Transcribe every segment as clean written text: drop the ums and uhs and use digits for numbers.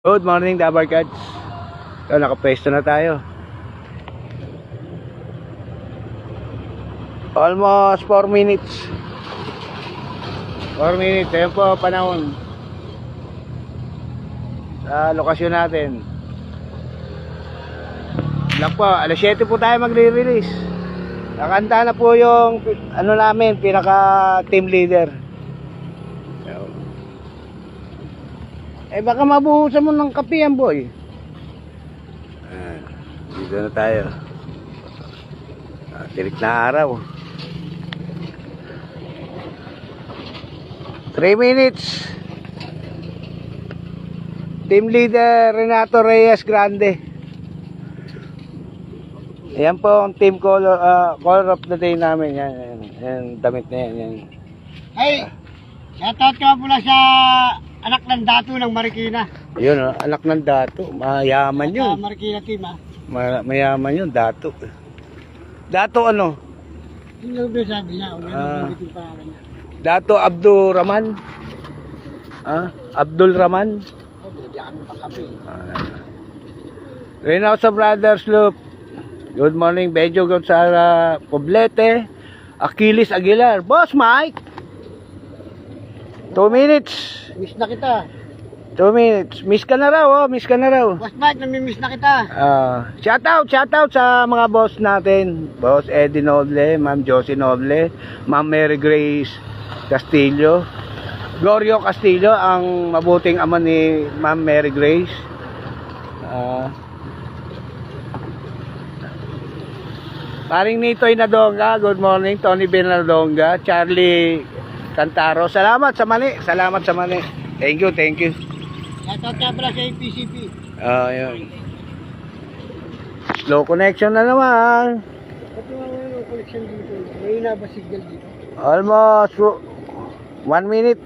Good morning, Dabarkads. So, nakapwesto na tayo. Almost 4 minutes. 4 minutes. Ayan po, panahon. Sa lokasyon natin. Lang po, alas 7 po tayo magre-release. Nakanta na po yung ano namin, pinaka team leader. Baka mabuhusan mo ng kape yan, boy. Dito na tayo. Tirik na araw. 3 minutes. Team leader Renato Reyes Grande. Ayan po ang team color of the day namin. Yan damit na yan. Hey, shoutout ka muna sa anak ng dato ng Marikina. Yun, anak ng dato. Mayaman yun. Marikina team, ha? Mayaman yun, dato. Dato ano? Yung lang sabi niya, o yan yung pangalan niya. Dato Abdul Rahman. Abdul Rahman. Binigyan kami pa kape. Reynosa Brothers Loop. Good morning, Benjo Gonzala Poblete. Achilles Aguilar. Boss Mike. 2 minutes. Miss na kita. 2 minutes. Miss ka na raw, miss ka na raw. Boss Mike, namimiss na kita. Shoutout sa mga boss natin. Boss Eddie Noble, Ma'am Josie Noble, Ma'am Mary Grace Castillo, Glorio Castillo, ang mabuting ama ni Ma'am Mary Grace. Paring Nitoy Nadonga, good morning. Tony Benardonga, Charlie Cantaro, salamat sa mani. Thank you. Shoutout ka pala sa PCP. Yun. Slow connection na naman. Ito nga yung connection dito. May na ba signal dito? Almost 1 minute.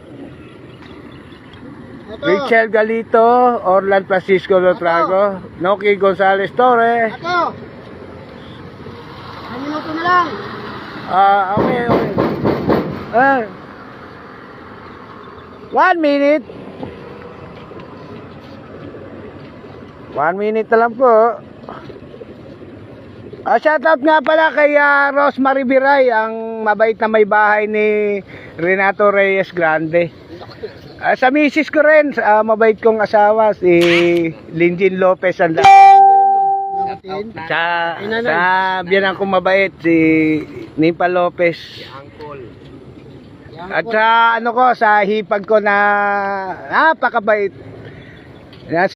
Ito. Richel Galito, Orlan Francisco Lotrago, Noki Gonzales Torre. Ito. 1 minuto na lang. Okay. 1 minute. 1 minute na lang po. Shoutout nga pala kay Rosemary Biray, ang mabait na may bahay ni Renato Reyes Grande. Sa misis ko rin, mabait kong asawa, si Linjin Lopez. Sa biyanan kong mabait, si Nimpa Lopez. At sa sa hipag ko na napakabait.